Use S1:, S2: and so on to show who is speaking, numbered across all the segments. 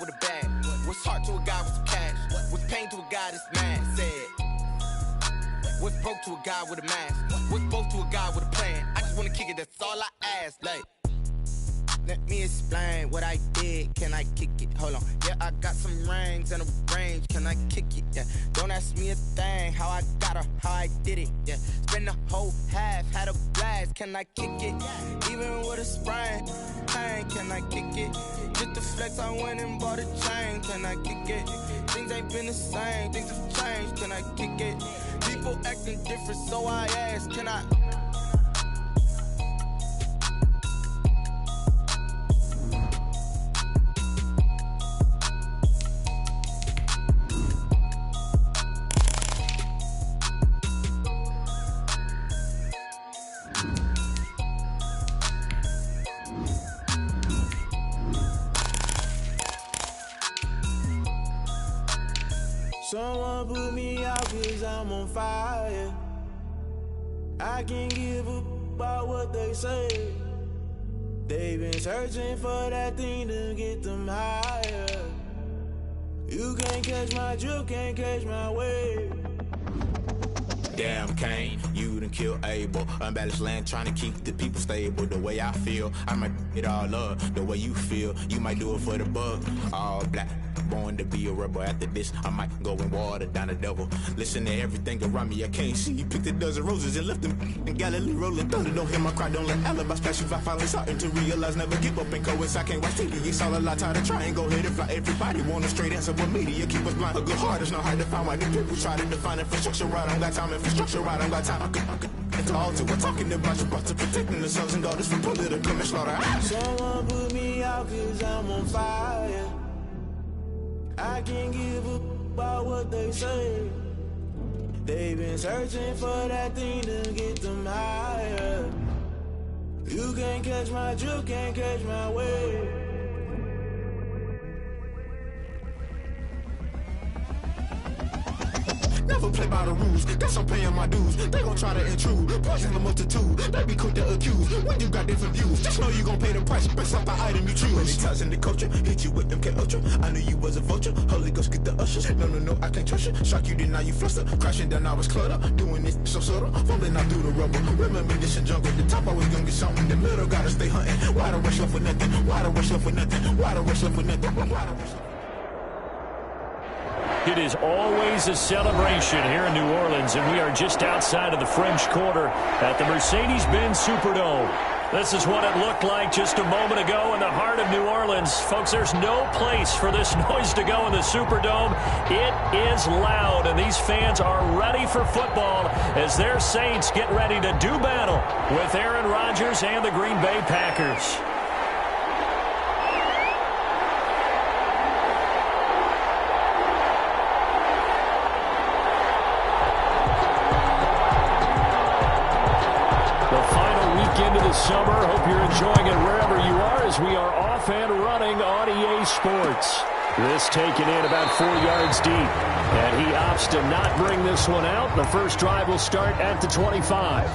S1: with a bag? What's heart to a guy with some cash? What's pain to a guy that's mad? Said. What's broke to a guy with a mask? What's broke to a guy with a plan? I just wanna kick it, that's all I ask. Like, let me explain what I did. Can I kick it? Hold on. Yeah, I got some rings and a range. Can I kick it? Yeah. Don't ask me a thing. How I got her, how I did it. Yeah. Spend the whole half, had a blast. Can I kick it? Even with a sprain. Pain, can I kick it? Just the flex, I went and bought a chain. Can I kick it? Things ain't been the same. Things have changed. Can I kick it? People acting different, so I ask. Can I?
S2: Someone put me out cause I'm on fire. I can't give a about what they say. They've been searching for that thing to get them higher. You can't catch my drift, can't catch my wave.
S3: Damn, Kane, you done killed Abel. Unbalanced land, trying to keep the people stable. The way I feel, I might it all up. The way you feel, you might do it for the bug. All black, born to be a rebel. After this, I might go and water down the devil. Listen to everything around me, I can't see. You picked a dozen roses and left them in Galilee rolling thunder. Don't hear my cry, don't let alibis pass you. I finally starting to realize, never give up and coincide. I can't watch TV, it's all a lot. Tired of trying, go ahead and fly. Everybody want a straight answer, but media keep us blind. A good heart is not hard to find. Why the people try to define infrastructure right? I don't got time, infrastructure right, I don't got time. I could it's all to we're talking about your to protecting the sons and daughters from political manslaughter.
S2: Someone put me out cause I'm on fire. I can't give a about what they say. They've been searching for that thing to get them higher. You can't catch my drift, can't catch my wave.
S3: Never play by the rules, guess I'm paying my dues. They gon' try to intrude, poison the multitude. They be quick to accuse, when you got different views. Just know you gon' pay the price, based off the item you choose. Many times in the culture, hit you with them K-Ultra. I knew you was a vulture, Holy Ghost get the ushers. No, I can't trust you. Shock you, then now you fluster. Crashing down, I was clutter. Doing this so subtle, falling out through the rubble. Remember this in jungle, the top always gonna get something. In the middle, gotta stay hunting. Why the rush left with nothing? Why the rush left with nothing? Why the rush left with nothing? Why the rush left?
S4: It is always a celebration here in New Orleans, and we are just outside of the French Quarter at the Mercedes-Benz Superdome. This is what it looked like just a moment ago in the heart of New Orleans. Folks, there's no place for this noise to go in the Superdome. It is loud, and these fans are ready for football as their Saints get ready to do battle with Aaron Rodgers and the Green Bay Packers. Into the summer. Hope you're enjoying it wherever you are as we are off and running on EA Sports. This taken in about 4 yards deep. And he opts to not bring this one out. The first drive will start at the 25.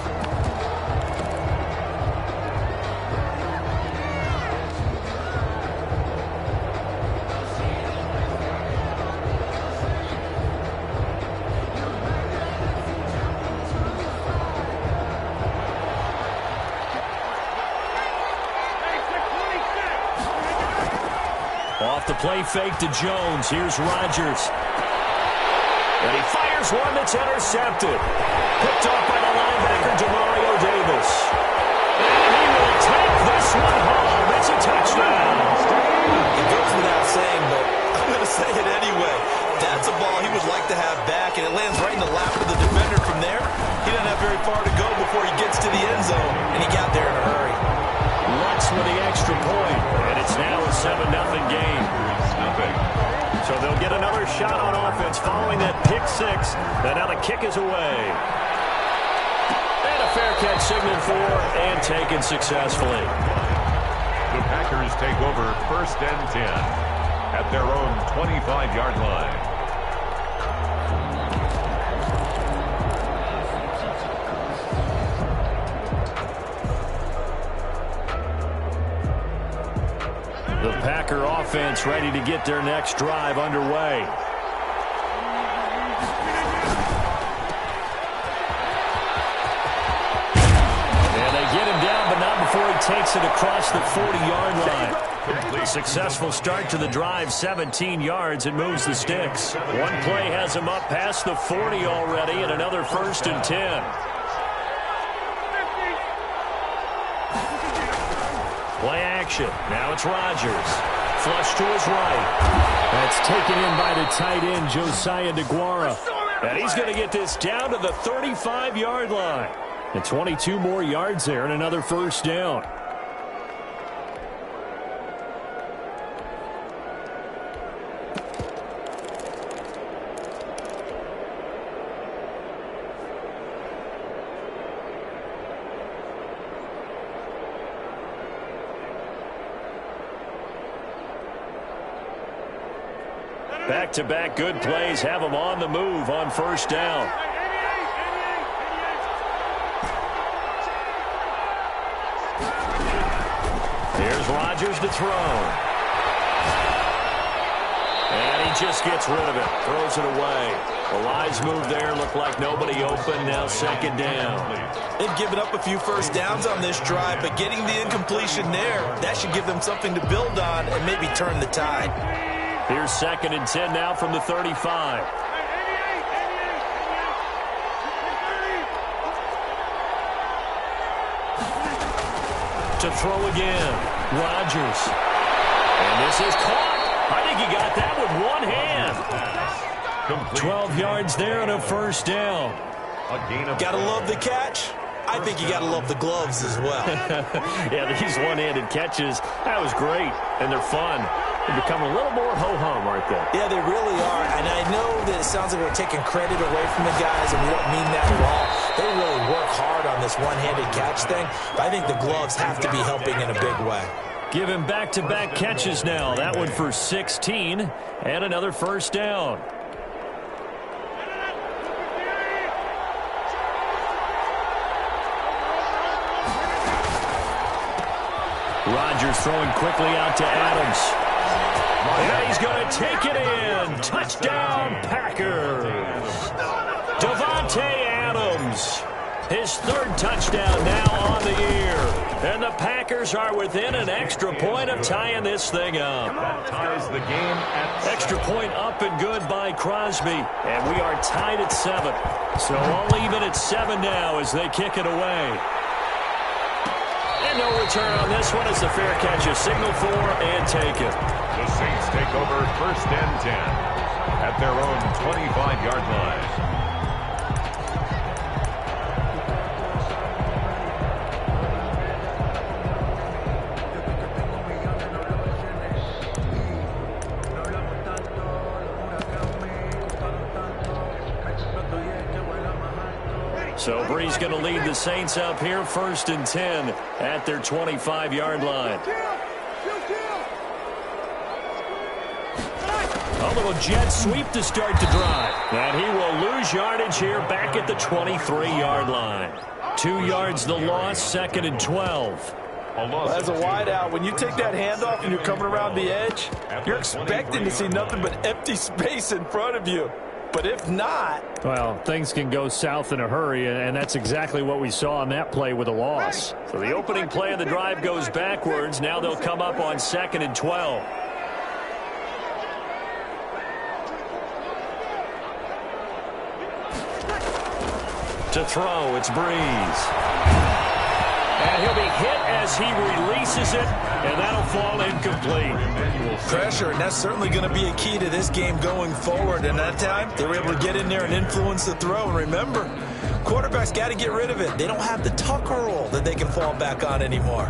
S4: Off the play fake to Jones. Here's Rodgers. And he fires one that's intercepted. Picked off by the linebacker, Demario Davis. And he will take this one home. It's a touchdown.
S5: It goes without saying, but I'm going to say it anyway. That's a ball he would like to have back, and it lands right in the lap of the defender from there. He doesn't have very far to go before he gets to the end zone, and he got there in a hurry.
S4: Lutz with the extra point, and it's now a 7-0 game. So they'll get another shot on offense following that pick six, and now the kick is away. And a fair catch signaled for and taken successfully.
S6: The Packers take over 1st and 10 at their own 25-yard line.
S4: Packer offense ready to get their next drive underway. And they get him down, but not before he takes it across the 40-yard line. Successful start to the drive, 17 yards, and moves the sticks. One play has him up past the 40 already, and another 1st and 10. Play action. Now it's Rodgers. Flush to his right. That's taken in by the tight end, Josiah DeGuara. And he's going to get this down to the 35-yard line. And 22 more yards there and another 1st down. Back-to-back good plays have them on the move on 1st down. Here's Rodgers to throw. And he just gets rid of it. Throws it away. The lines move there. Look like nobody open. Now 2nd down.
S5: They've given up a few 1st downs on this drive, but getting the incompletion there, that should give them something to build on and maybe turn the tide.
S4: Here's 2nd and 10 now from the 35. To throw again. Rodgers. And this is caught. I think he got that with one hand. 12 yards there and a 1st down.
S5: Gotta love the catch. I think you gotta love the gloves as well.
S4: Yeah, these one-handed catches, that was great. And they're fun. They become a little more ho-hum, aren't they?
S5: Yeah, they really are. And I know that it sounds like we're taking credit away from the guys, and we don't mean that at all. They really work hard on this one-handed catch thing, but I think the gloves have to be helping in a big way.
S4: Give him back-to-back catches now. That one for 16 and another 1st down. Rodgers throwing quickly out to Adams. And he's going to take it in. Touchdown, Packers. Davante Adams. His 3rd touchdown now on the year. And the Packers are within an extra point of tying this thing up.
S6: That ties the game at 7.
S4: Extra point up and good by Crosby. And we are tied at 7. So all even at 7 now as they kick it away. And no return on this one as the fair catch is signaled for and taken.
S6: The Saints take over 1st and 10 at their own 25-yard line.
S4: So Brees going to lead the Saints up here, 1st and 10 at their 25-yard line. A little jet sweep to start the drive. And he will lose yardage here back at the 23-yard line. 2 yards the loss, 2nd and 12.
S5: As a wideout, when you take that handoff and you're coming around the edge, you're expecting to see nothing but empty space in front of you. But if not...
S4: Well, things can go south in a hurry, and that's exactly what we saw on that play with a loss. So the opening play of the drive goes backwards. Now they'll come up on 2nd and 12. To throw, it's Brees. And he'll be hit as he releases it, and that'll fall incomplete.
S5: Pressure, and that's certainly going to be a key to this game going forward. And that time, they were able to get in there and influence the throw. And remember, quarterbacks got to get rid of it. They don't have the Tucker roll that they can fall back on anymore.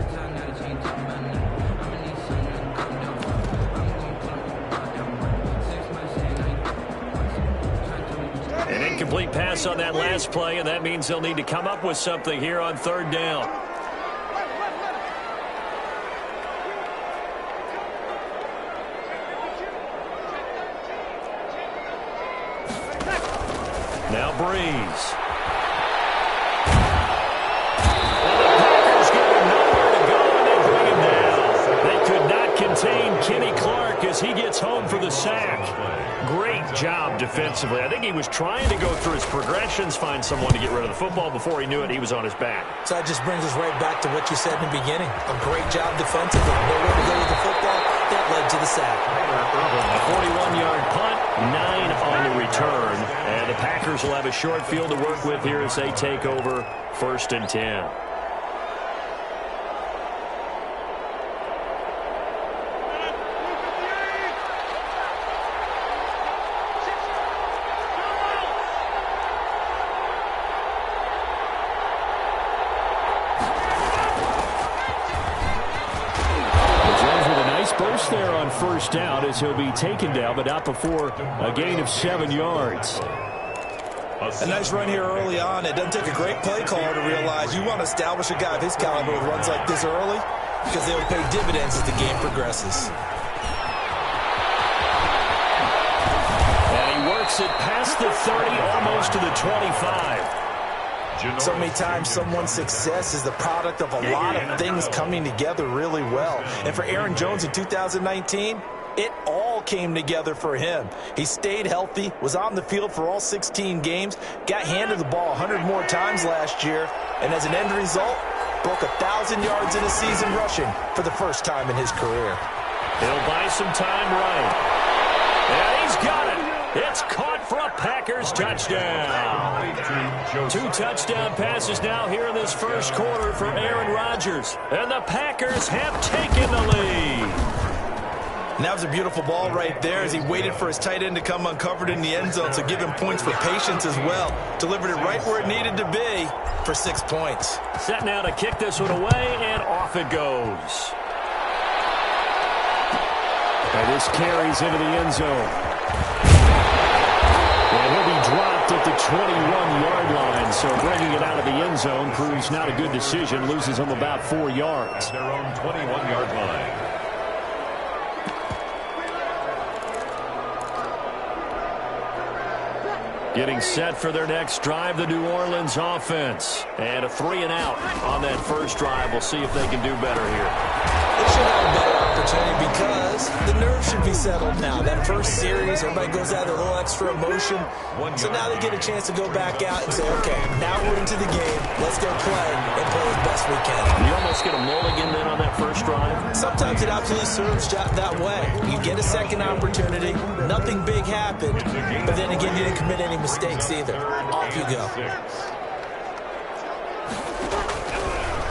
S4: An incomplete pass on that last play, and that means they'll need to come up with something here on 3rd down. Now Brees. And the Packers give him nowhere to go, and they bring him down. They could not contain Kenny home for the sack. Great job defensively. I think he was trying to go through his progressions, find someone to get rid of the football. Before he knew it, he was on his back.
S5: So that just brings us right back to what you said in the beginning. A great job defensively. Nowhere to go with the football. That led to the sack.
S4: A 41-yard punt, 9 on the return. And the Packers will have a short field to work with here as they take over 1st and 10. There on 1st down as he'll be taken down, but not before a gain of 7 yards.
S5: A nice run here early on. It doesn't take a great play caller to realize you want to establish a guy of his caliber with runs like this early because they'll pay dividends as the game progresses.
S4: And he works it past the 30, almost to the 25.
S5: So many times someone's success is the product of a lot of things coming together really well. And for Aaron Jones in 2019, it all came together for him. He stayed healthy, was on the field for all 16 games, got handed the ball 100 more times last year, and as an end result, broke 1,000 yards in a season rushing for the first time in his career.
S4: He'll buy some time right. And he's got it. It's caught for a Packers touchdown. 2 touchdown passes now here in this first quarter for Aaron Rodgers. And the Packers have taken the lead.
S5: And that was a beautiful ball right there as he waited for his tight end to come uncovered in the end zone, so give him points for patience as well. Delivered it right where it needed to be for 6 points.
S4: Set now to kick this one away, and off it goes. And this carries into the end zone. And he'll be dropped at the 21-yard line, so bringing it out of the end zone proves not a good decision. Loses him about 4 yards.
S6: Their own 21-yard line.
S4: Getting set for their next drive, the New Orleans offense. And a 3-and-out on that first drive. We'll see if they can do better here.
S5: They should have a better opportunity because the nerves should be settled now. That first series, everybody goes out with a little extra emotion. So now they get a chance to go back out and say, okay, now we're into the game. Let's go play and play as best we can.
S4: You almost get a mulligan then on that first drive?
S5: Sometimes it absolutely serves that way. You get a second opportunity. Nothing big happened. But then again, you didn't commit any mistakes either. Off you go.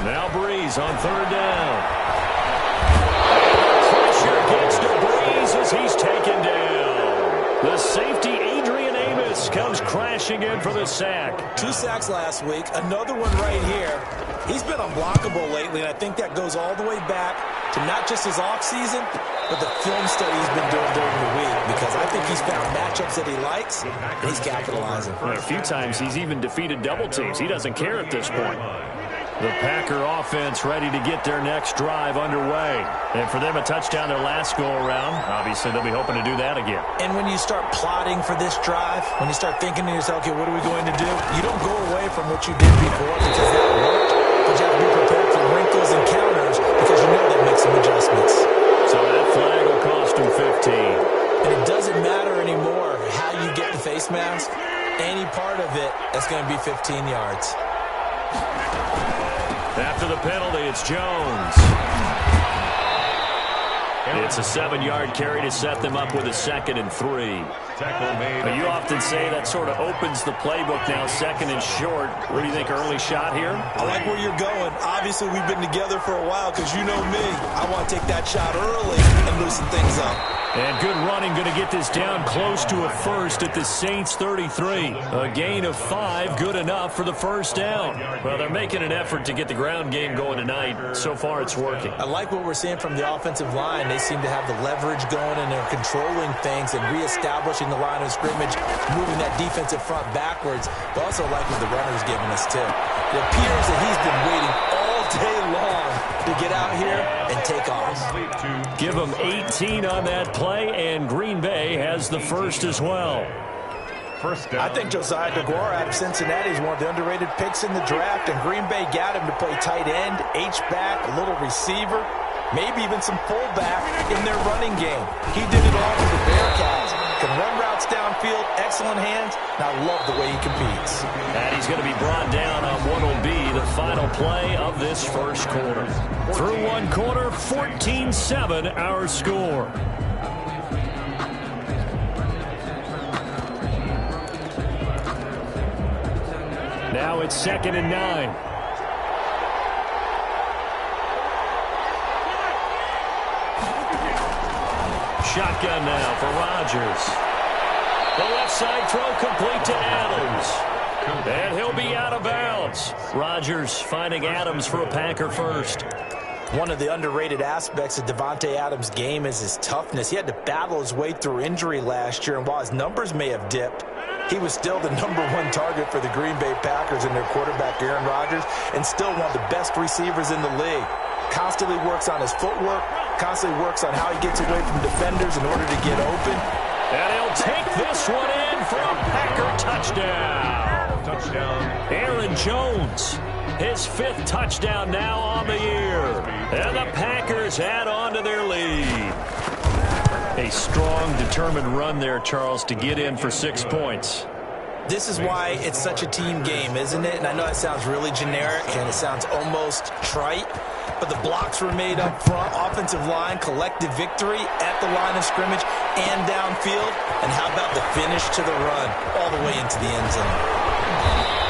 S4: Now Breeze on 3rd down. Pressure gets to Breeze as he's taken down. The safety, Adrian Amos, comes crashing in for the sack.
S5: 2 sacks last week, another one right here. He's been unblockable lately, and I think that goes all the way back to not just his offseason, but the film study he's been doing during the week, because I think he's found matchups that he likes, and he's capitalizing.
S4: A few times he's even defeated double teams. He doesn't care at this point. The Packer offense ready to get their next drive underway. And for them, a touchdown their last go-around. Obviously, they'll be hoping to do that again.
S5: And when you start plotting for this drive, when you start thinking to yourself, okay, what are we going to do? You don't go away from what you did before because that worked. But you have to be prepared for wrinkles and counters because you know that makes some adjustments.
S4: So that flag will cost him 15.
S5: And it doesn't matter anymore how you get the face mask. Any part of it, that's going to be 15 yards.
S4: After the penalty, it's Jones. It's a 7-yard carry to set them up with a 2nd and 3. But you often say that sort of opens the playbook now, 2nd and short. What do you think, early shot here?
S5: I like where you're going. Obviously, we've been together for a while because you know me. I want to take that shot early and loosen things up.
S4: And good running, going to get this down close to a first at the Saints 33. A gain of 5, good enough for the first down. Well, they're making an effort to get the ground game going tonight. So far, it's working.
S5: I like what we're seeing from the offensive line. They seem to have the leverage going, and they're controlling things and reestablishing the line of scrimmage, moving that defensive front backwards. But also like what the runner's giving us, too. It appears that he's been waiting all day long to get out here and take off.
S4: Give him 18 on that play, and Green Bay has the first as well.
S6: First down.
S5: I think Josiah DeGuara out of Cincinnati is one of the underrated picks in the draft, and Green Bay got him to play tight end, H-back, a little receiver. maybe even some fullback in their running game. He did it all for the Bearcats. Can run routes downfield, excellent hands, and I love the way he competes.
S4: And he's going to be brought down on what will be the final play of this first quarter. Through one quarter, 14-7 our score. Now it's 2nd and 9. Shotgun now for Rodgers. The left side throw complete to Adams. And he'll be out of bounds. Rodgers finding Adams for a Packer first.
S5: One of the underrated aspects of Davante Adams' game is his toughness. He had to battle his way through injury last year, and while his numbers may have dipped, he was still the #1 target for the Green Bay Packers and their quarterback, Aaron Rodgers, and still one of the best receivers in the league. Constantly works on his footwork, constantly works on how he gets away from defenders in order to get open.
S4: And he'll take this one in for a Packer touchdown. Aaron Jones, his 5th touchdown now on the year. And the Packers add on to their lead. A strong, determined run there, Charles, to get in for 6 points.
S5: This is why it's such a team game, isn't it? And I know it sounds really generic and it sounds almost trite, but the blocks were made up front, offensive line, collective victory at the line of scrimmage and downfield. And how about the finish to the run all the way into the end zone?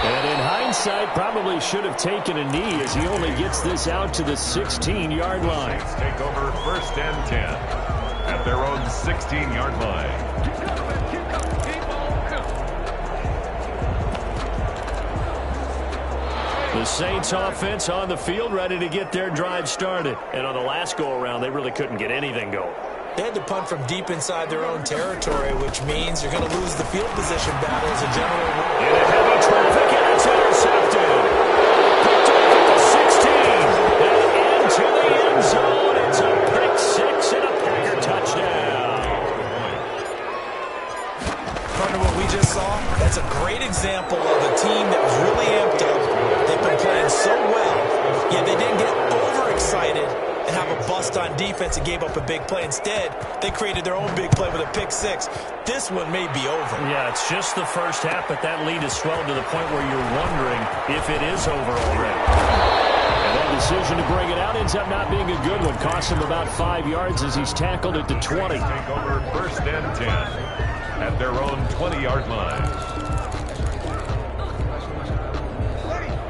S4: And in hindsight, probably should have taken a knee as he only gets this out to the 16-yard line.
S6: Take over 1st and 10 at their own 16-yard line.
S4: The Saints offense on the field, ready to get their drive started. And on the last go-around, they really couldn't get anything going.
S5: They had to punt from deep inside their own territory, which means you're going to lose the field position battle as a general rule.
S4: In a heavy traffic, and it's intercepted. Picked off at the 16. And into the end zone. It's a pick 6 and a Packer touchdown.
S5: Part of what we just saw, that's a great example of a team that was really amped up. They've been playing so well, yet they didn't get overexcited and have a bust on defense and gave up a big play. Instead, they created their own big play with a pick 6. This one may be over.
S4: Yeah, it's just the first half, but that lead has swelled to the point where you're wondering if it is over already. And that decision to bring it out ends up not being a good one. Costs him about 5 yards as he's tackled at the 20.
S6: Take over 1st and 10 at their own 20-yard line.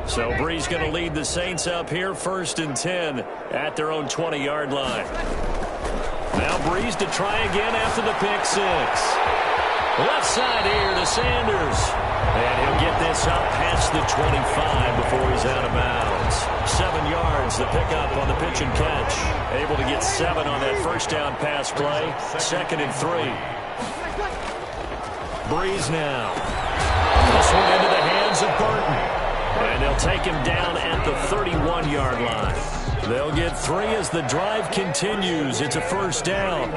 S4: So Brees going to lead the Saints up here, 1st and 10 at their own 20-yard line. Now Brees to try again after the pick 6. Left side here to Sanders. And he'll get this up past the 25 before he's out of bounds. 7 yards, the pickup on the pitch and catch. Able to get 7 on that first down pass play. 2nd and 3. Brees now. This one into the hands of Burton. And they'll take him down at the 31-yard line. They'll get 3 as the drive continues. It's a first down.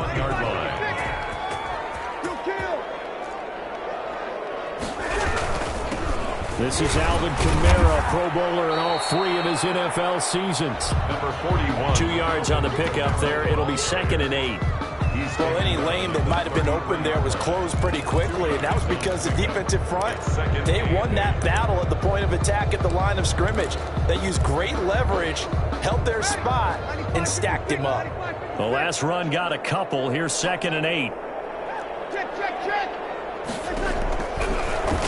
S4: This is Alvin Kamara, Pro Bowler in all 3 of his NFL seasons.
S6: Number 41.
S4: 2 yards on the pickup there. It'll be 2nd and 8.
S5: Well, any lane that might have been open there was closed pretty quickly, and that was because the defensive front, they won that battle at the point of attack at the line of scrimmage. They used great leverage, held their spot, and stacked him up.
S4: The last run got a couple. Here's 2nd and 8.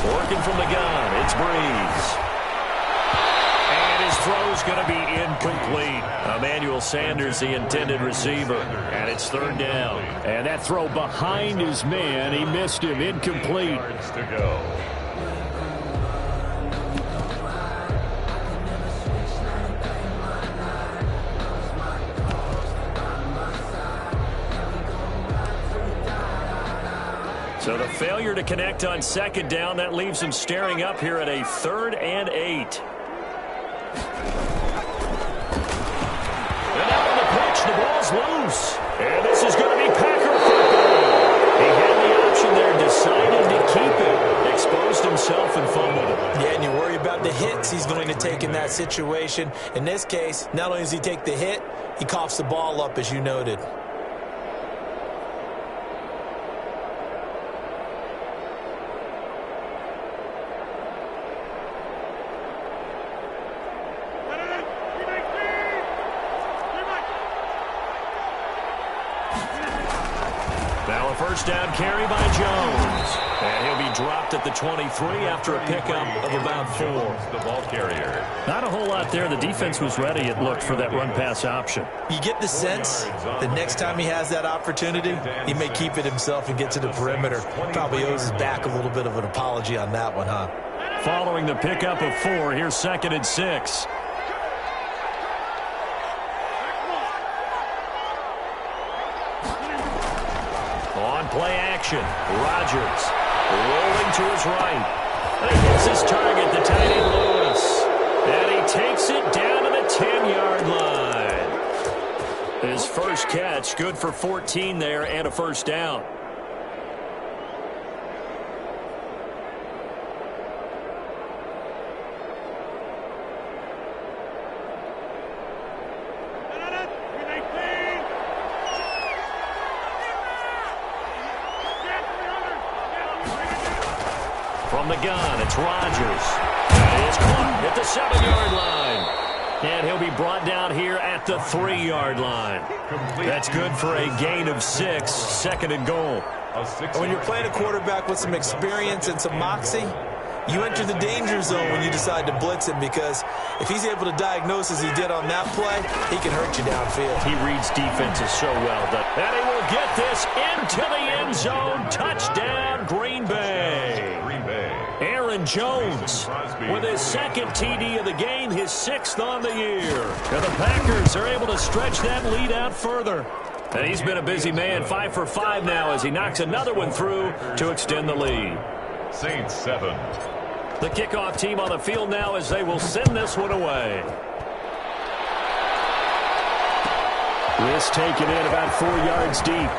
S4: Working from the gun, it's Brees. And his throw's going to be incomplete. Emmanuel Sanders, the intended receiver. And it's 3rd down. And that throw behind his man, he missed him, incomplete.
S6: Yards to go.
S4: So the failure to connect on 2nd down, that leaves him staring up here at a 3rd and 8. And out on the pitch, the ball's loose. And this is going to be Packer football. He had the option there, decided to keep it. Exposed himself and fumbled it.
S5: Yeah, and you worry about the hits he's going to take in that situation. In this case, not only does he take the hit, He coughs the ball up, as you noted.
S4: Now a first down carry by Jones. And he'll be dropped at the 23 after a pickup of about 4.
S6: The ball carrier.
S4: Not a whole lot there. The defense was ready, it looked, for that run-pass option.
S5: You get the sense the next time he has that opportunity, he may keep it himself and get to the perimeter. Probably owes his back a little bit of an apology on that one, huh?
S4: Following the pickup of 4, here's 2nd and 6. On play action, Rodgers rolling to his right. And he hits his target, the tight end Lewis. And he takes it down to the 10-yard line. His first catch, good for 14 there and a first down. From the gun, it's Rodgers. And it's caught at the 7-yard line. And he'll be brought down here at the 3-yard line. That's good for a gain of 6, 2nd and goal.
S5: When you're playing a quarterback with some experience and some moxie, you enter the danger zone when you decide to blitz him, because if he's able to diagnose as he did on that play, he can hurt you downfield.
S4: He reads defenses so well. And he will get this into the end zone. Touchdown, Green Bay. Aaron Jones with his 2nd TD of the game, his 6th on the year. And the Packers are able to stretch that lead out further. And he's been a busy man, 5 for 5 now as he knocks another one through to extend the lead.
S6: Saints 7.
S4: The kickoff team on the field now as they will send this one away. This taken in about 4 yards deep.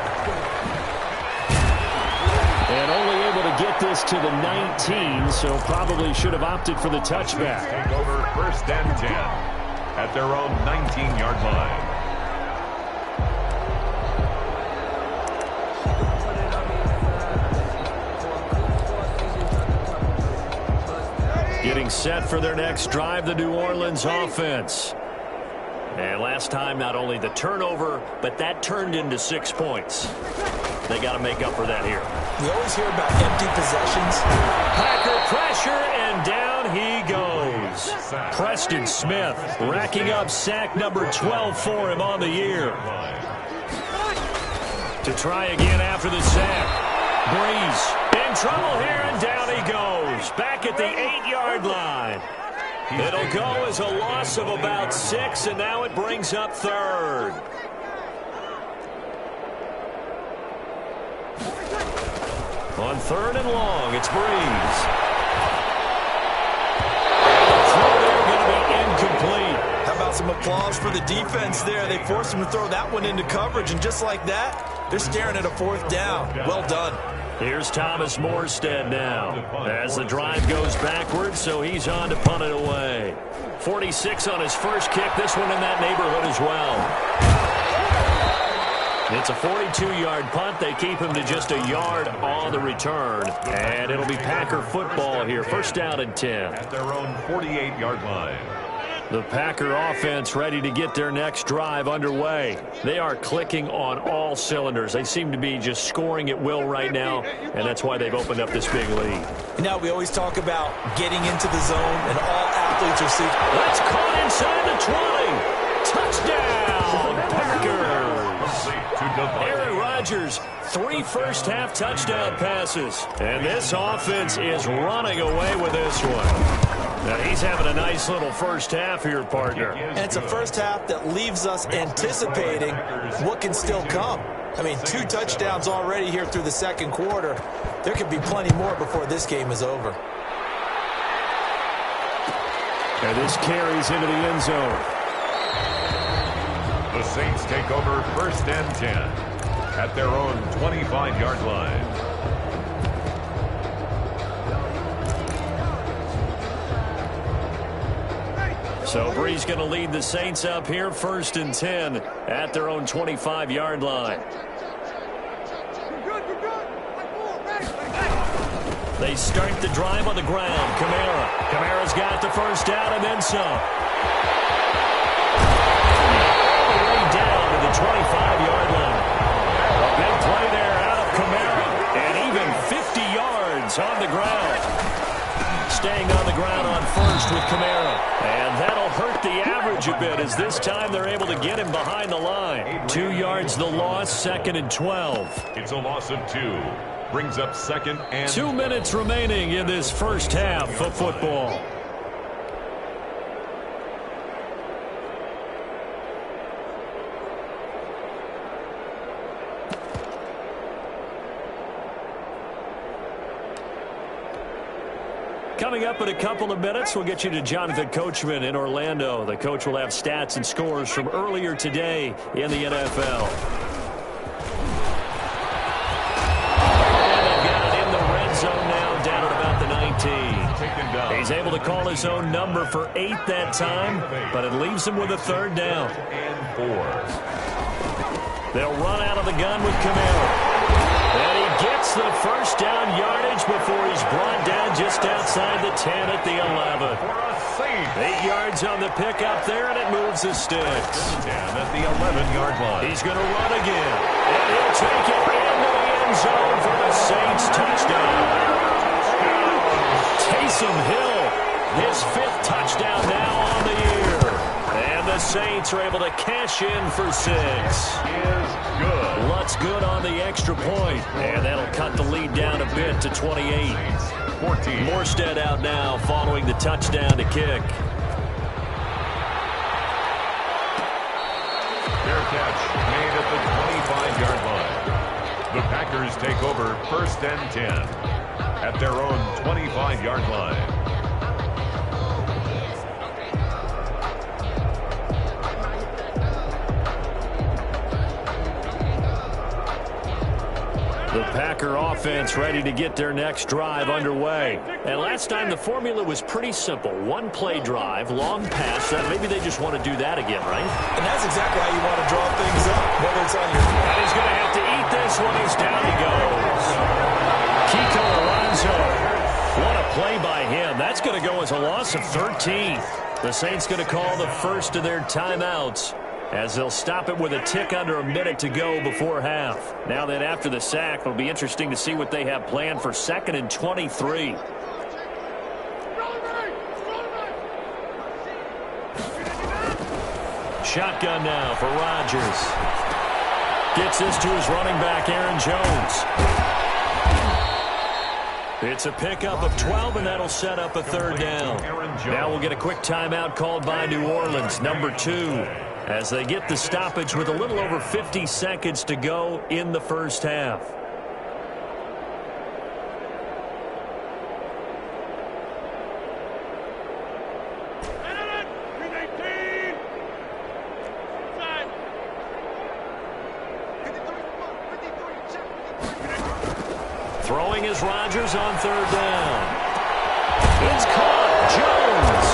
S4: And only able to get this to the 19, so probably should have opted for the touchback.
S6: Take over 1st and 10 at their own 19-yard line.
S4: Getting set for their next drive, the New Orleans offense. And last time, not only the turnover, but that turned into 6 points. They got to make up for that here.
S5: We always hear about empty possessions.
S4: Packer pressure, and down he goes. Preston Smith racking up sack number 12 for him on the year. To try again after the sack. Breeze in trouble here, and down he goes. Back at the 8-yard line. It'll go as a loss of about 6, and now it brings up 3rd. On 3rd and long, it's Breeze. And the throw there going to be incomplete.
S5: How about some applause for the defense there? They forced him to throw that one into coverage, and just like that, they're staring at a 4th down. Well done.
S4: Here's Thomas Morstead now as the drive goes backwards, so he's on to punt it away. 46 on his first kick, this one in that neighborhood as well. It's a 42-yard punt. They keep him to just a yard on the return, and it'll be Packer football here. 1st down and 10.
S6: At their own 48-yard line.
S4: The Packer offense ready to get their next drive underway. They are clicking on all cylinders. They seem to be just scoring at will right now, and that's why they've opened up this big lead.
S5: Now we always talk about getting into the zone, and all athletes are seeking.
S4: That's caught inside the 20. Touchdown, Packers. Aaron Rodgers, 3 first-half touchdown passes. And this offense is running away with this one. Now he's having a nice little first half here, partner.
S5: And it's a first half that leaves us anticipating what can still come. I mean, 2 touchdowns already here through the 2nd quarter. There could be plenty more before this game is over.
S4: And this carries into the end zone.
S6: The Saints take over 1st and 10 at their own 25-yard line.
S4: So Bree's going to lead the Saints up here, 1st and 10 at their own 25-yard line. They start the drive on the ground. Kamara's got the first down and then some. All the way down to the 25-yard line. A big play there out of Kamara. And even 50 yards on the ground. Staying on the ground on first with Kamara. And that'll hurt the average a bit as this time they're able to get him behind the line. 2 yards the loss, 2nd and 12.
S6: It's a loss of 2. Brings up 2nd and
S4: 2 minutes remaining in this first half of football. Coming up in a couple of minutes, we'll get you to Jonathan Coachman in Orlando. The coach will have stats and scores from earlier today in the NFL. Zone now down at about the 19. He's able to call his own number for 8 that time, but it leaves him with a 3rd down.
S6: And 4.
S4: They'll run out of the gun with Kamara. And he gets the first down yardage before he's brought down just outside the 10 at the 11. 8 yards on the pickup there, and it moves the sticks.
S6: 10 at the 11-yard line.
S4: He's going to run again, and he'll take it into the end zone for the Saints touchdown. Taysom Hill, his 5th touchdown now on the year. And the Saints are able to cash in for 6.
S6: Is good.
S4: Lutz good on the extra point, and that'll cut the lead down a bit to 28.
S6: 14.
S4: Morstead out now following the touchdown to kick.
S6: Fair catch made at the 25-yard line. The Packers take over 1st and 10 at their own 25-yard line.
S4: The Packer offense ready to get their next drive underway. And last time the formula was pretty simple. 1-play drive, long pass. Maybe they just want to do that again, right?
S5: And that's exactly how you want to draw things up, whether it's on your...
S4: And he's going to have to eat this one as down he goes. Kiko Alonso. What a play by him. That's going to go as a loss of 13. The Saints going to call the first of their timeouts, as they'll stop it with a tick under a minute to go before half. Now that after the sack, it'll be interesting to see what they have planned for 2nd and 23. Shotgun now for Rodgers. Gets this to his running back, Aaron Jones. It's a pickup of 12, and that'll set up a 3rd down. Now we'll get a quick timeout called by New Orleans, number 2. As they get the stoppage with a little over 50 seconds to go in the first half. Throwing is Rodgers on 3rd down. It's caught. Jones.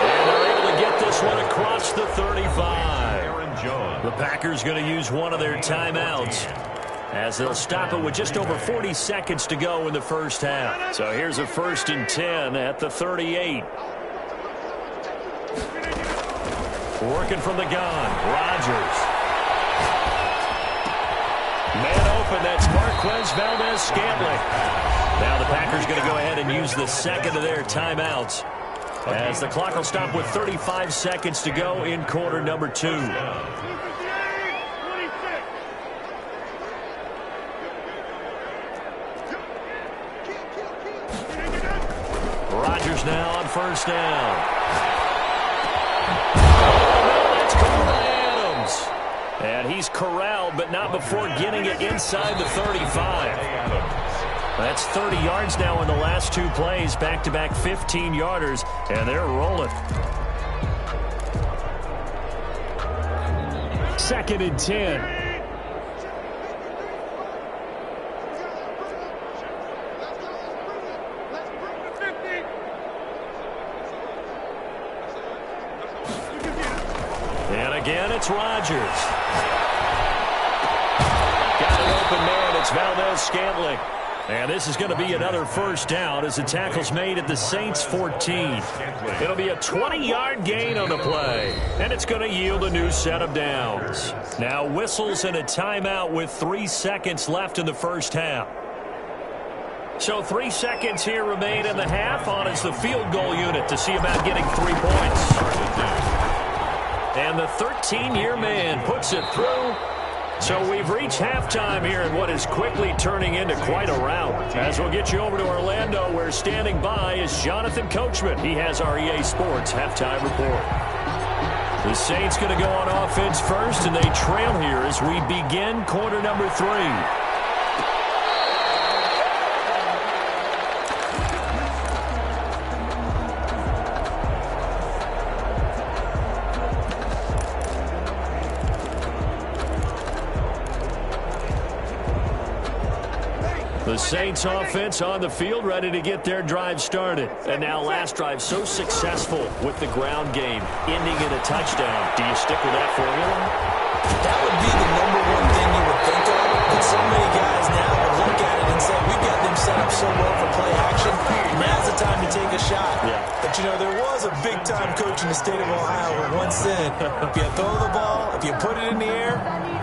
S4: And they're able to get this one across the 35. The Packers going to use one of their timeouts, as they'll stop it with just over 40 seconds to go in the first half. So here's a 1st and 10 at the 38. Working from the gun, Rodgers. Man open, that's Marquez Valdez-Scantling. Now the Packers going to go ahead and use the 2nd of their timeouts, as the clock will stop with 35 seconds to go in quarter number 2. Rodgers now on 1st down. Oh, that's called by Adams. And he's corralled, but not before getting it inside the 35. That's 30 yards now in the last 2 plays, back-to-back 15-yarders, and they're rolling. 2nd and 10. again. It's Rodgers. Got an open man. It's Valdez-Scantling. And this is going to be another first down as the tackle's made at the Saints 14. It'll be a 20-yard gain on the play, and it's going to yield a new set of downs. Now whistles and a timeout with 3 seconds left in the first half. So 3 seconds here remain in the half. On is the field goal unit to see about getting 3 points. And the 13-year man puts it through. So we've reached halftime here in what is quickly turning into quite a rout. As we'll get you over to Orlando, where standing by is Jonathan Coachman. He has our EA Sports halftime report. The Saints going to go on offense first, and they trail here as we begin quarter number 3. The Saints offense on the field, ready to get their drive started. And now last drive so successful with the ground game, ending in a touchdown. Do you stick with that formula?
S5: That would be the number one thing you would think of. But so many guys now would look at it and say, we've got them set up so well for play action. Now's the time to take a shot.
S4: Yeah.
S5: But, you know, there was a big-time coach in the state of Ohio who once said, if you throw the ball, if you put it in the air,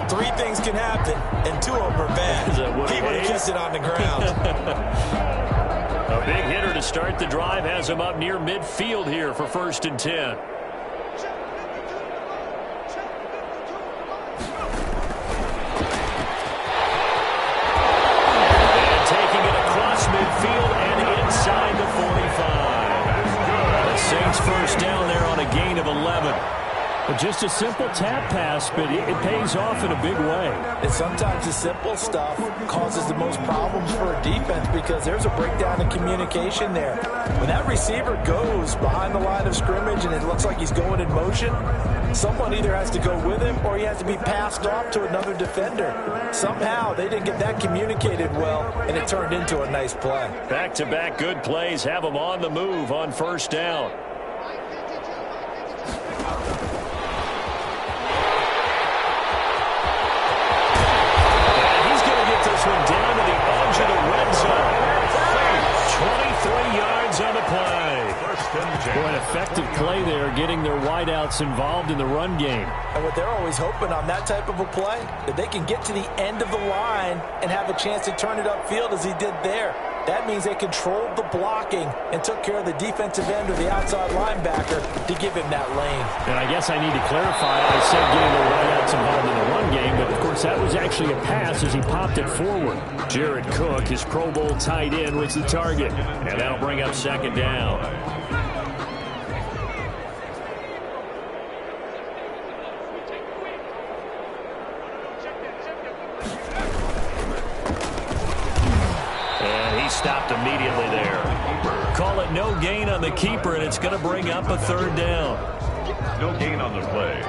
S5: 3 things can happen, and 2 of them are bad. He would have kept it on the ground.
S4: A big hitter to start the drive has him up near midfield here for 1st and 10. And taking it across midfield and inside the 45. The Saints first down there on a gain of 11. But just a simple tap pass, but it pays off in a big way.
S5: And sometimes the simple stuff causes the most problems for a defense because there's a breakdown in communication there. When that receiver goes behind the line of scrimmage and it looks like he's going in motion, someone either has to go with him or he has to be passed off to another defender. Somehow they didn't get that communicated well, and it turned into a nice play.
S4: Back-to-back good plays have them on the move on first down. Down to the edge of the red zone. 23 yards on the play. Boy, an effective play there, getting their wideouts involved in the run game.
S5: And what they're always hoping on that type of a play, that they can get to the end of the line and have a chance to turn it upfield as he did there. That means they controlled the blocking and took care of the defensive end or the outside linebacker to give him that lane.
S4: And I guess I need to clarify, I said getting the wideouts involved in the run game, but of course that was actually a pass as he popped it forward. Jared Cook, his Pro Bowl tight end, was the target. And that'll bring up 2nd down. Stopped immediately there. Call it no gain on the keeper, and it's going to bring up a 3rd down.
S6: No gain on the play.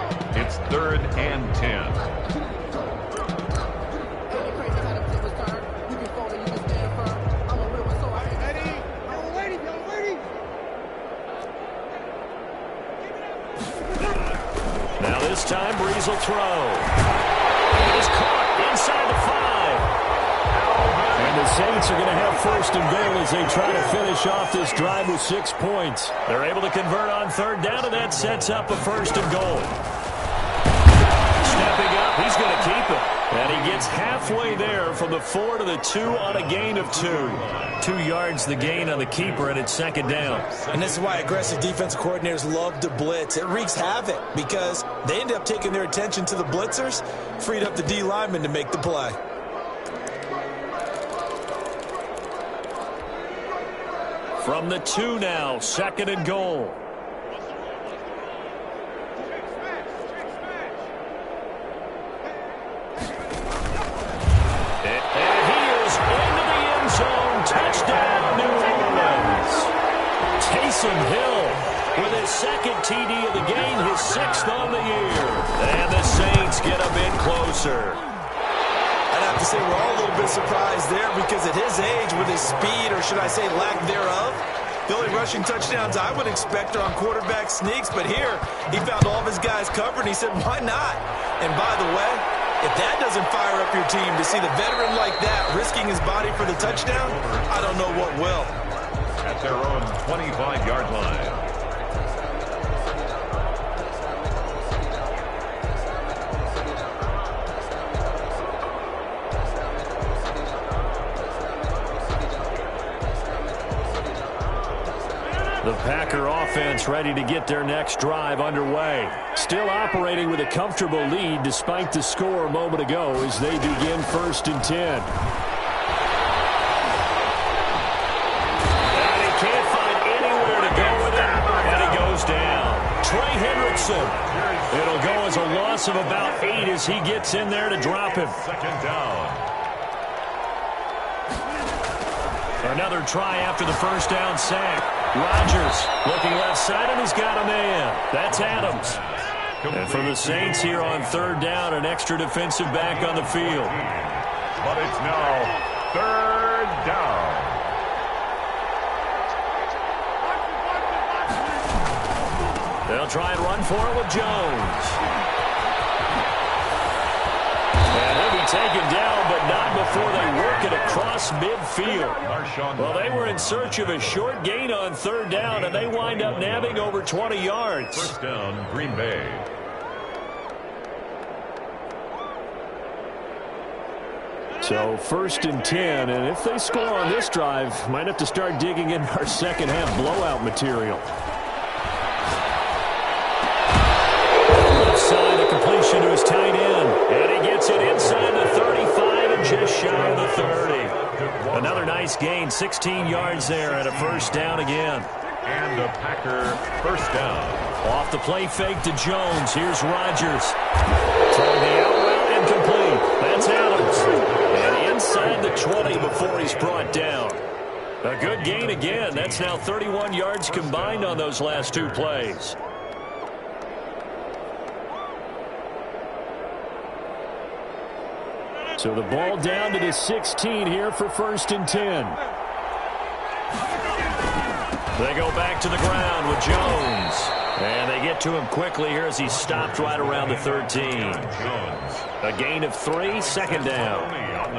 S6: It's 3rd and 10.
S4: Now this time, Breeze will throw. It's caught inside the 5. And the Saints are going to have 1st and goal as they try to finish off this drive with 6 points. They're able to convert on 3rd down, and that sets up a 1st and goal. Stepping up, he's going to keep it. And he gets halfway there from the 4 to the 2 on a gain of 2. 2 yards the gain on the keeper, and it's 2nd down.
S5: And this is why aggressive defensive coordinators love to blitz. It wreaks havoc because they end up taking their attention to the blitzers, freed up the D lineman to make the play.
S4: From the 2 now, 2nd and goal. And he is into the end zone. Touchdown, New Orleans. Taysom Hill with his 2nd TD of the game, his 6th on the year. And the Saints get a bit closer.
S5: I'd have to say we're all a little bit surprised there because at his age, with his speed, or should I say lack thereof, The only rushing touchdowns I would expect are on quarterback sneaks, but here he found all of his guys covered, and he said, why not? And by the way, if that doesn't fire up your team to see the veteran like that risking his body for the touchdown, I don't know what will.
S6: At their own 25-yard line.
S4: The Packer offense ready to get their next drive underway. Still operating with a comfortable lead despite the score a moment ago as they begin 1st and 10. And he can't find anywhere to go with it, and he goes down. Trey Hendrickson. It'll go as a loss of about 8 as he gets in there to drop him.
S6: 2nd down.
S4: Another try after the 1st down sack. Rodgers looking left side, and he's got a man. That's Adams. And for the Saints here on 3rd down, an extra defensive back on the field.
S6: But it's now 3rd down.
S4: They'll try and run for it with Jones. And he'll be taken down, but not before they work it across midfield. Well, they were in search of a short gain on 3rd down, and they wind up nabbing over 20 yards.
S6: 1st down, Green Bay.
S4: So 1st and 10, and if they score on this drive, might have to start digging in our second half blowout material. Left side, a completion to his tight end, and he gets it inside the 35 and just shy of the 30. Another nice gain, 16 yards there, and a 1st down again.
S6: And a Packer 1st down.
S4: Off the play fake to Jones. Here's Rodgers. Throwing the out route incomplete. That's Adams. And inside the 20 before he's brought down. A good gain again. That's now 31 yards combined on those last 2 plays. So the ball down to the 16 here for 1st and 10. They go back to the ground with Jones. And they get to him quickly here as he's stopped right around the 13. A gain of 3, 2nd down.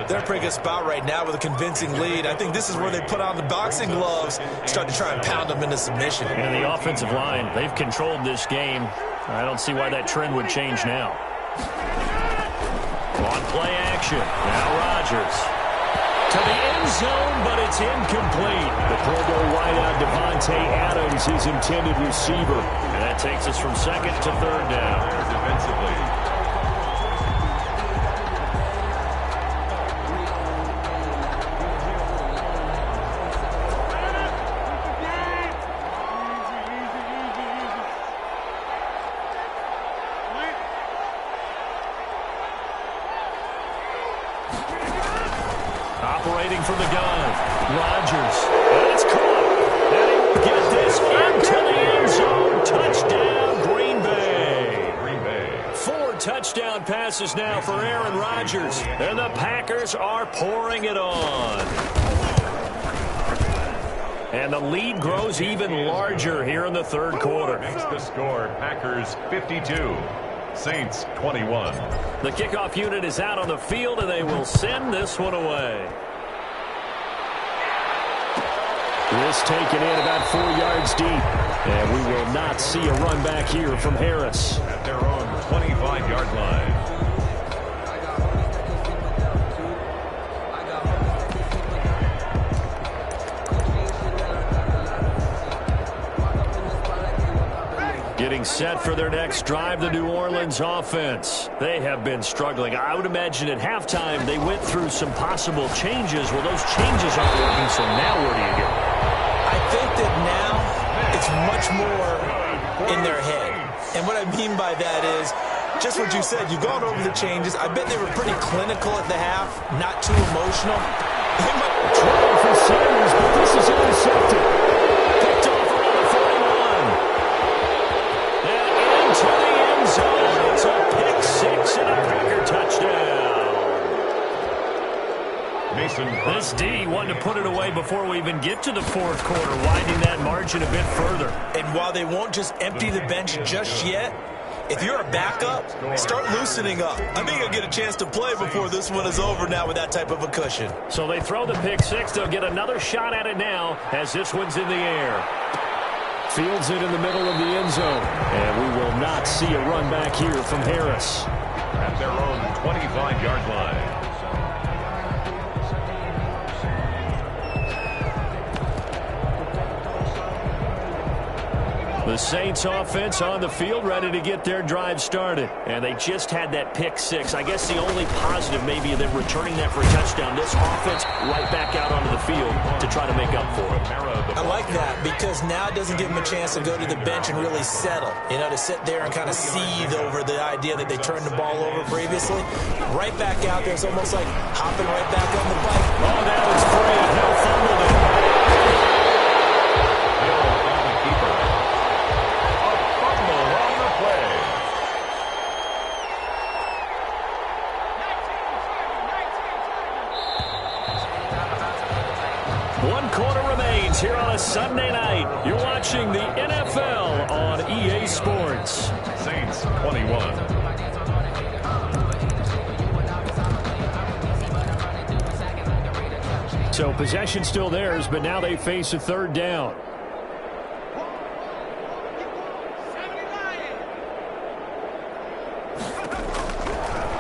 S5: They're in a pretty good spot right now with a convincing lead. I think this is where they put on the boxing gloves, start to try and pound them into submission.
S4: And the offensive line, they've controlled this game. I don't see why that trend would change now. On play action. Now Rodgers. To the end zone, but it's incomplete. The Pro Bowl wideout Devontae Adams, his intended receiver. And that takes us from 2nd to 3rd down.
S6: Defensively.
S4: Operating from the gun, Rodgers. And it's caught. And he will get this into the end zone. Touchdown, Green Bay.
S6: Green Bay.
S4: 4 touchdown passes now for Aaron Rodgers. And the Packers are pouring it on. And the lead grows even larger here in the 3rd quarter.
S6: Makes the score Packers 52. Saints 21.
S4: The kickoff unit is out on the field, and they will send this one away. This taken in about 4 yards deep. And we will not see a run back here from Harris.
S6: At their own 25-yard line.
S4: Getting set for their next drive, the New Orleans offense. They have been struggling. I would imagine at halftime they went through some possible changes. Well, those changes aren't working, so now where do you go?
S5: I think that now it's much more in their head. And what I mean by that is just what you said. You've gone over the changes. I bet they were pretty clinical at the half, not too emotional. They might
S4: try for Sanders, but this is intercepted. Picked off around the 41. And into the end zone. It's a pick 6 and a Packer touchdown.
S6: Mason.
S4: This D wanted to put it away before we even get to the fourth quarter, widening that margin a bit further.
S5: And while they won't just empty the bench just yet, if you're a backup, start loosening up. I think you'll get a chance to play before this one is over now with that type of a cushion.
S4: So they throw the pick six. They'll get another shot at it now as this one's in the air. Fields it in the middle of the end zone. And we will not see a run back here from Harris.
S6: At their own 25-yard line.
S4: The Saints offense on the field, ready to get their drive started. And they just had that pick six. I guess the only positive maybe them returning that for a touchdown. This offense right back out onto the field to try to make up for it.
S5: I like that because now it doesn't give them a chance to go to the bench and really settle. You know, to sit there and kind of seethe over the idea that they turned the ball over previously. Right back out there. It's almost like hopping right back on the bike.
S4: Oh, now it's free. No fumble there. Here on a Sunday night, you're watching the NFL on EA Sports.
S6: Saints 21.
S4: So possession still theirs, but now they face a third down.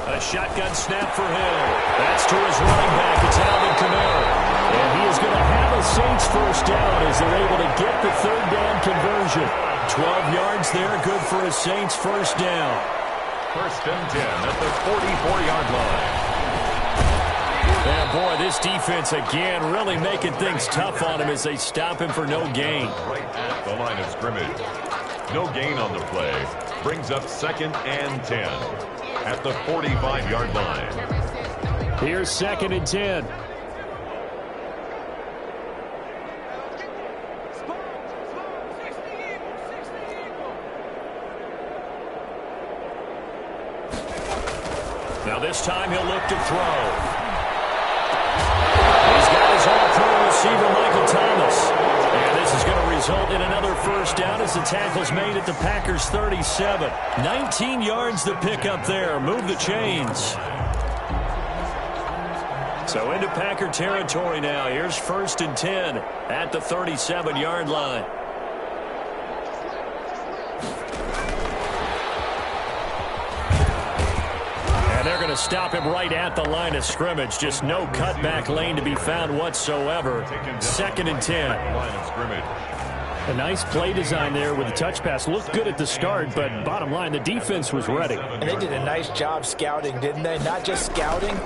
S4: A shotgun snap for Hill. That's to his running back. It's Alvin Kamara. And he is going to have a Saints first down as they're able to get the third down conversion. 12 yards there, good for a Saints first down.
S6: First and 10 at the 44-yard line.
S4: And boy, this defense again really making things tough on him as they stop him for no gain.
S6: Right at the line of scrimmage. No gain on the play. Brings up second and 10 at the 45-yard line.
S4: Here's second and 10. Now this time he'll look to throw. He's got his all-pro receiver, Michael Thomas. And this is going to result in another first down as the tackle's made at the Packers' 37. 19 yards to pick up there. Move the chains. So into Packer territory now. Here's first and 10 at the 37-yard line. And they're going to stop him right at the line of scrimmage. Just no cutback lane to be found whatsoever. Second and 10.
S6: Line of scrimmage.
S4: A nice play design there with the touch pass. Looked good at the start, but bottom line, the defense was ready.
S5: And they did a nice job scouting, didn't they? Not just scouting,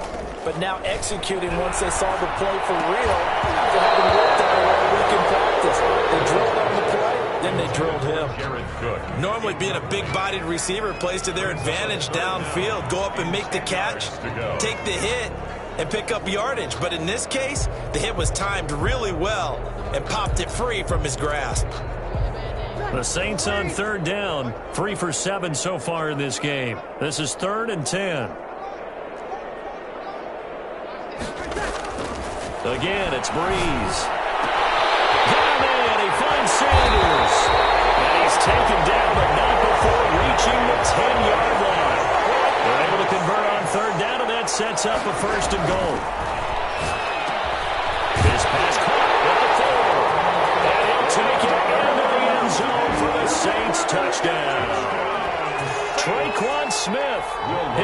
S5: but now executing once they saw the play for real after having worked on it all week in practice. They drilled on the play, then they drilled him. Normally being a big-bodied receiver plays to their advantage downfield. Go up and make the catch, take the hit, and pick up yardage. But in this case, the hit was timed really well and popped it free from his grasp.
S4: The Saints on third down, 3 for 7 so far in this game. This is third and 10. Again, it's Breeze. Down in, he finds Sanders. And he's taken down, but not before reaching the 10-yard line. They're able to convert on third down, and that sets up a first and goal. This pass caught at the 4. And he'll take it into the end zone for the Saints touchdown. Traquan Smith,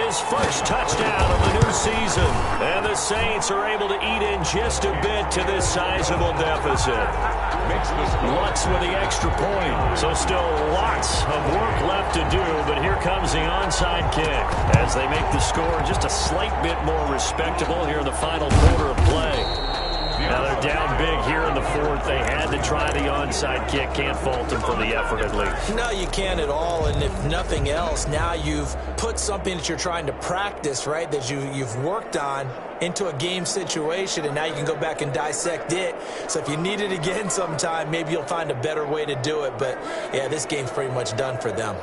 S4: his first touchdown of the new season. And the Saints are able to eat in just a bit to this sizable deficit. Lutz with the extra point. So still lots of work left to do, but here comes the onside kick as they make the score just a slight bit more respectable here in the final quarter of play. Now they're down big here in the fourth. They had to try the onside kick. Can't fault them for the effort at least.
S5: No, you can't at all. And if nothing else, now you've put something that you're trying to practice, right, that you've worked on into a game situation, and now you can go back and dissect it. So if you need it again sometime, maybe you'll find a better way to do it. But, yeah, this game's pretty much done for them.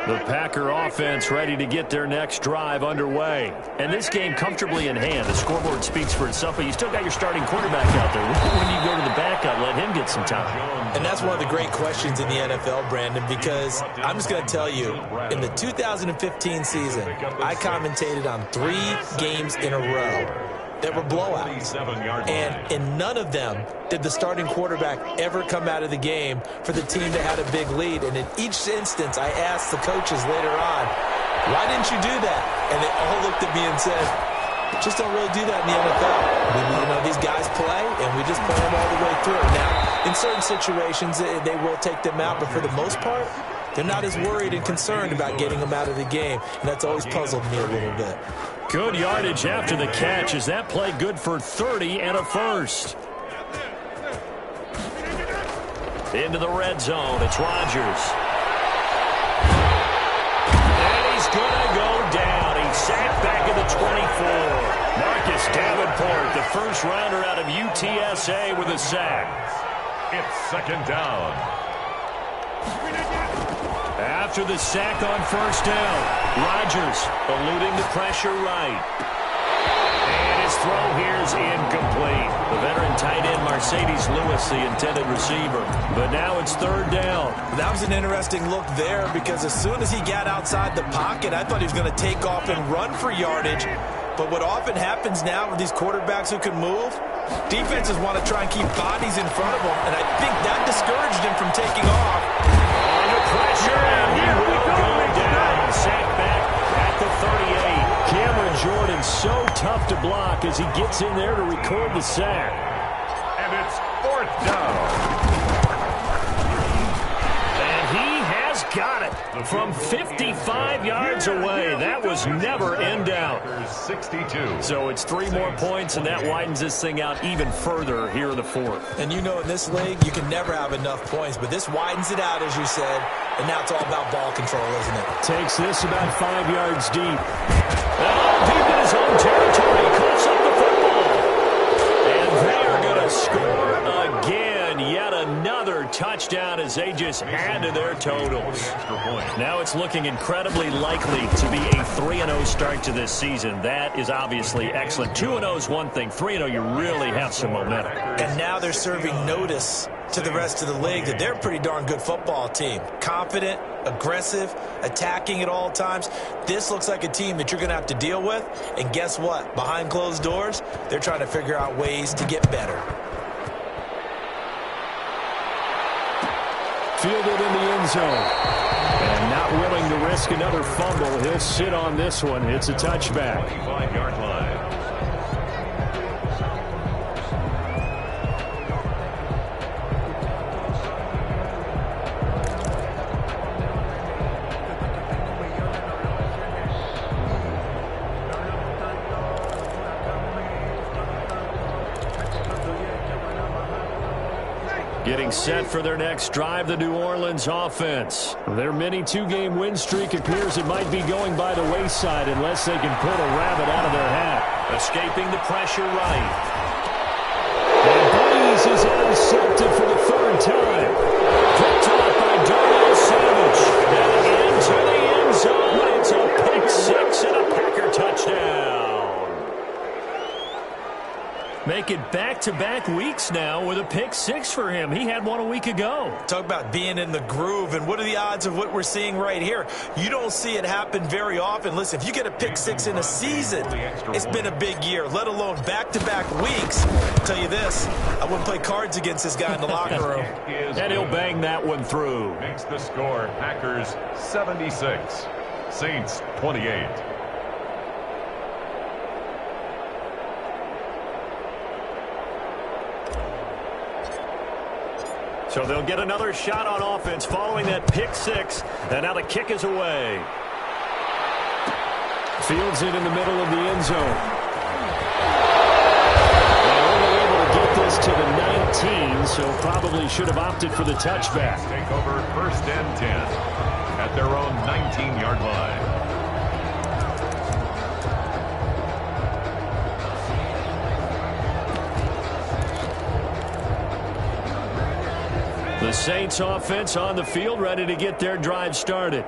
S4: The Packer offense ready to get their next drive underway. And this game comfortably in hand. The scoreboard speaks for itself, but you still got your starting quarterback out there. When do you go to the backup, let him get some time?
S5: And that's one of the great questions in the NFL, Brandon, because I'm just going to tell you, in the 2015 season, I commentated on 3 games in a row that were blowouts. And in none of them did the starting quarterback ever come out of the game for the team that had a big lead. And in each instance, I asked the coaches later on, why didn't you do that? And they all looked at me and said, just don't really do that in the NFL. You know, these guys play, and we just play them all the way through. Now, in certain situations, they will take them out, but for the most part, they're not as worried and concerned about getting them out of the game, and that's always puzzled me a little bit.
S4: Good yardage after the catch. Is that play good for 30 and a first? Into the red zone. It's Rodgers. And he's going to go down. He's sacked back at the 24. Marcus Davenport, the first rounder out of UTSA with a sack.
S6: It's second down.
S4: After the sack on first down, Rodgers eluding the pressure right. And his throw here is incomplete. The veteran tight end Mercedes Lewis, the intended receiver. But now it's third down.
S5: That was an interesting look there because as soon as he got outside the pocket, I thought he was going to take off and run for yardage. But what often happens now with these quarterbacks who can move, defenses want to try and keep bodies in front of them, and I think that discouraged him from taking off.
S4: Under pressure, and he will go down. Sacked back at the 38. Cameron Jordan so tough to block as he gets in there to record the sack.
S6: And it's fourth down.
S4: Got it from 55 yards away. That was never in doubt.
S6: 62.
S4: So it's 3 more points, and that widens this thing out even further here in the fourth.
S5: And you know, in this league, you can never have enough points, but this widens it out, as you said, and now it's all about ball control, isn't it?
S4: Takes this about 5 yards deep. Deep in his own territory. Coughs up the football. And they are going to score again. Yet another touchdown as they just add to their totals. Now it's looking incredibly likely to be a 3-0 start to this season. That is obviously excellent. 2-0 is one thing. 3-0, you really have some momentum.
S5: And now they're serving notice to the rest of the league that they're a pretty darn good football team. Confident, aggressive, attacking at all times. This looks like a team that you're going to have to deal with. And guess what? Behind closed doors, they're trying to figure out ways to get better.
S4: Fielded in the end zone. And not willing to risk another fumble. He'll sit on this one. It's a touchback.
S6: 25-yard line.
S4: Getting set for their next drive, the New Orleans offense. Their mini 2-game win streak appears it might be going by the wayside unless they can pull a rabbit out of their hat. Escaping the pressure right. And Breeze is intercepted for the 3rd time. Picked off by Darnell Savage. And into the end zone. It's a pick 6 and a Packer touchdown. Make it back-to-back weeks now with a pick 6 for him. He had one a week ago.
S5: Talk about being in the groove, and what are the odds of what we're seeing right here? You don't see it happen very often. Listen, if you get a pick 6 in a season, it's been a big year, let alone back-to-back weeks. I'll tell you this, I wouldn't play cards against this guy in the locker room.
S4: And he'll bang that one through.
S6: Makes the score Packers 76, Saints 28.
S4: So they'll get another shot on offense following that pick 6. And now the kick is away. Fields it in the middle of the end zone. They're only able to get this to the 19, so probably should have opted for the touchback.
S6: Take over 1st and 10 at their own 19-yard line.
S4: The Saints offense on the field ready to get their drive started.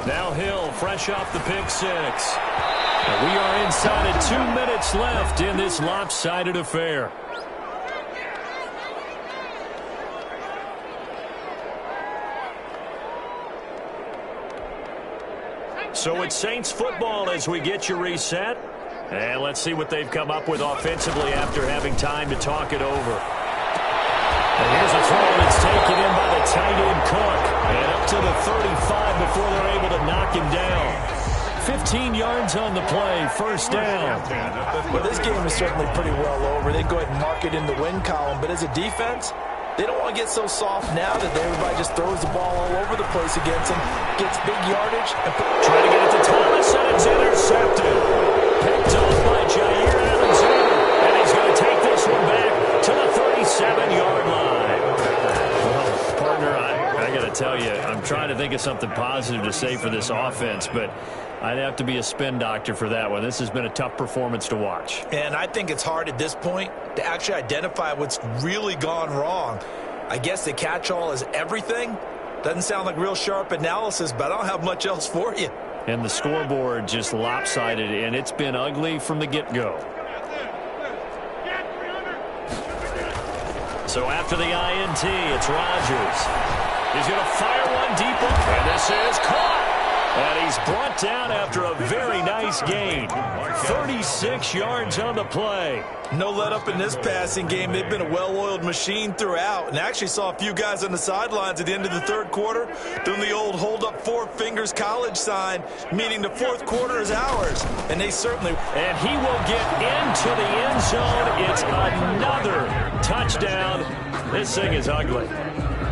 S4: Now Hill, fresh off the pick six. And we are inside of 2 minutes left in this lopsided affair. So it's Saints football as we get you reset. And let's see what they've come up with offensively after having time to talk it over. And here's a throw that's taken in by the tight end Cook. And up to the 35 before they're able to knock him down. 15 yards on the play, first down.
S5: Well, this game is certainly pretty well over. They go ahead and mark it in the win column. But as a defense, they don't want to get so soft now that everybody just throws the ball all over the place against them, gets big yardage.
S4: Trying to get it to Thomas, and it's intercepted. Picked off by Jair Alexander. And he's going to take this one back to the 37-yard line. Well, partner, I got to tell you, I'm trying to think of something positive to say for this offense, but I'd have to be a spin doctor for that one. This has been a tough performance to watch.
S5: And I think it's hard at this point to actually identify what's really gone wrong. I guess the catch-all is everything. Doesn't sound like real sharp analysis, but I don't have much else for you.
S4: And the scoreboard just lopsided, and it's been ugly from the get-go. So after the INT, it's Rodgers. He's going to fire one deep, and this is caught. And he's brought down after a very nice gain. 36 yards on the play.
S5: No let up in this passing game. They've been a well-oiled machine throughout. And I actually saw a few guys on the sidelines at the end of the third quarter doing the old hold up four fingers college sign, meaning the fourth quarter is ours. And they certainly...
S4: And he will get into the end zone. It's another touchdown. This thing is ugly.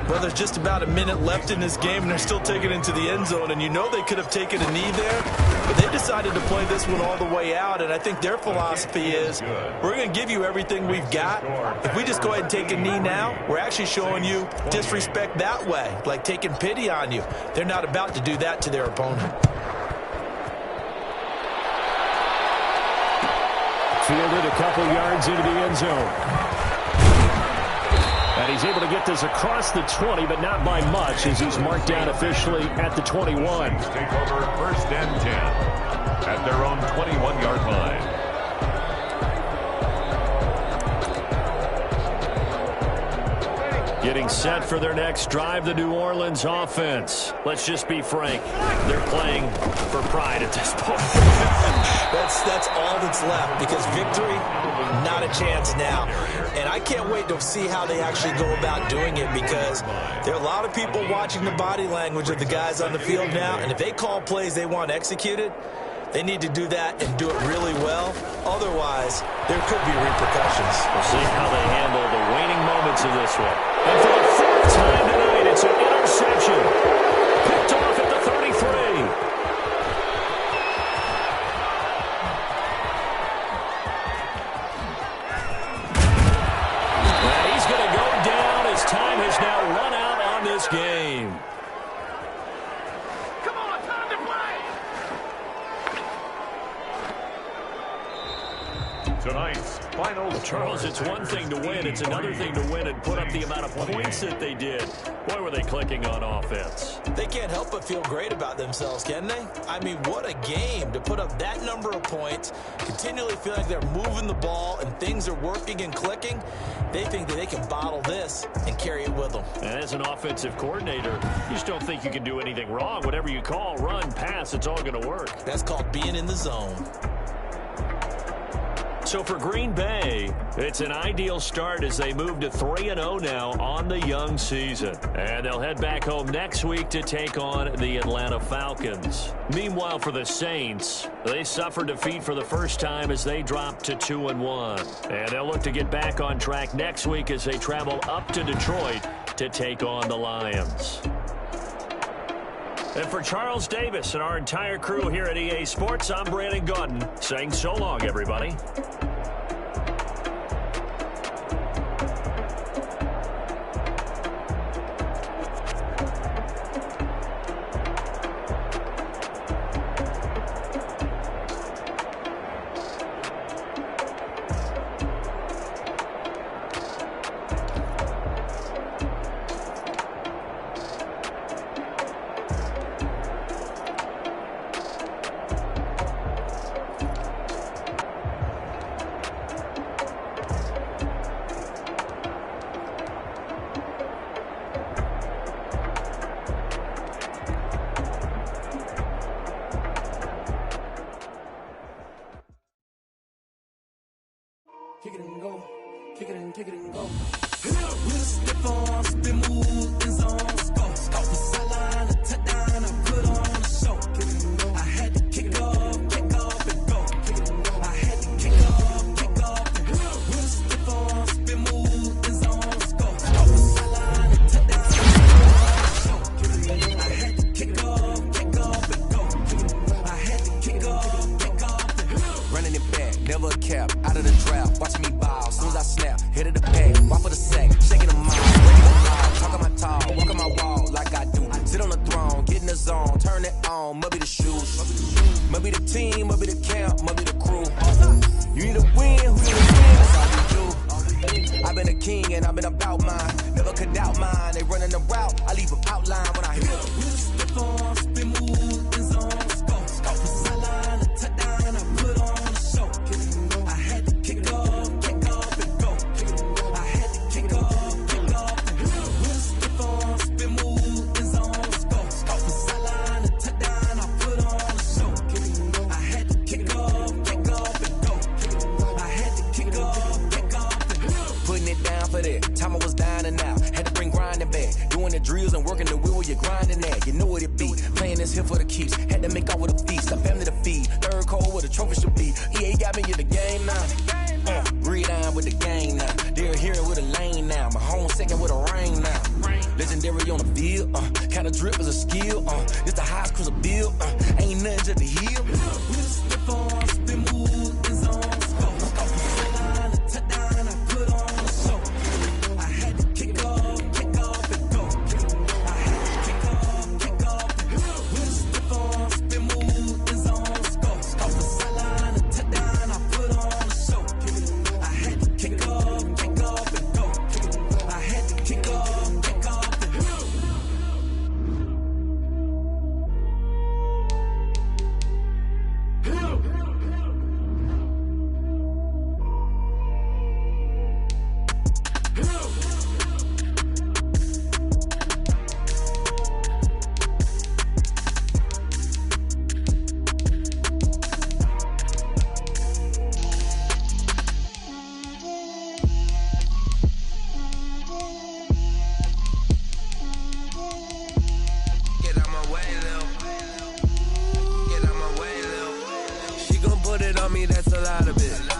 S5: Well, there's just about a minute left in this game, and they're still taking it into the end zone. And you know they could have taken a knee there, but they decided to play this one all the way out. And I think their philosophy is, we're going to give you everything we've got. If we just go ahead and take a knee now, we're actually showing you disrespect that way, like taking pity on you. They're not about to do that to their opponent.
S4: Fielded a couple yards into the end zone. And he's able to get this across the 20, but not by much, as he's marked down officially at the 21.
S6: Take over first and 10 at their own 21-yard line.
S4: Getting set for their next drive, the New Orleans offense. Let's just be frank. They're playing for pride at this point.
S5: That's all that's left, because victory, not a chance now. And I can't wait to see how they actually go about doing it, because there are a lot of people watching the body language of the guys on the field now, and if they call plays they want executed, they need to do that and do it really well. Otherwise, there could be repercussions.
S4: We'll see how they handle the waning moments of this one. And for the fourth time tonight, it's an interception. Picked off at the 33. Time has now run out on this game.
S1: Come on, time to play.
S6: Tonight's final
S4: Charles, it's one thing to win. It's another thing to win and put up the amount of points that they did. Boy, were they clicking on offense.
S5: They can't help but feel great about themselves, can they? I mean, what a game to put up that number of points, continually feel like they're moving the ball and things are working and clicking. They think that they can bottle this and carry it with them.
S4: And as an offensive coordinator, you just don't think you can do anything wrong. Whatever you call, run, pass, it's all going to work.
S5: That's called being in the zone.
S4: So for Green Bay, it's an ideal start as they move to 3-0 now on the young season. And they'll head back home next week to take on the Atlanta Falcons. Meanwhile, for the Saints, they suffered defeat for the first time as they dropped to 2-1. And they'll look to get back on track next week as they travel up to Detroit to take on the Lions. And for Charles Davis and our entire crew here at EA Sports, I'm Brandon Gaudin saying so long, everybody.
S2: kick it and go. Kick it and go. With a stiff arm, spin move, in zone, scope. Off the sideline, a touchdown, I put on a show. I had to kick off and go. I had to kick off and go. With a stiff arm, spin move, in zone, scope. Off the sideline, a touchdown, I put on a show. I had to kick off and go. I had to kick off and go.
S1: Running it back, never a cap, out of the draft, watching me ball. Soon as I snap, hit of the pack, walk for the sack, shaking them out, ready to loud, talk on my tall, walk on my wall like I do. Sit on the throne, get in the zone, turn it on, must be the shoes, must be the team, must be the camp, must be the crew. You need to win, who need to win, that's all we do. I've been a king and I've been about mine, never could doubt mine. They running the route, I leave them outline when I hit them. Stiff on, spin move, in zone, scope. The sideline, a touchdown, I put on a show. I had to kick off and go. I had to kick off and go. With a stiff on, spin move, in zone, scope. The sideline, a touchdown, I put on a show. I had to kick off and go. I had to kick off and go. Putting it down for that. Time I was dying and out. Had to bring grinding back. Doing the drills and working the wheel where you're grinding at. You know what it be. Playing this here for the keeps. Had to make out with a feast. A family to feed. Third cold where the trophy should be. EA got me in the game now. Read on with the game now. They're hearing with a lane now. My home second with a rain now. Legendary on the field. Kind of drip is a skill. It's the highest cruiser bill. Ain't nothing just the hill. With a stiff on, spin move, in zone, scope. Sideline, a touchdown, I put on a show. I had to kick off and go. I had to kick off and go. With a stiff on, spin move, in zone, scope. The sideline, a touchdown, I put on a show. I had to kick off and go. I had to kick off and go.
S7: Get out my way, Lil. Get out my way, Lil. She gon' put it on me, that's a lot of it.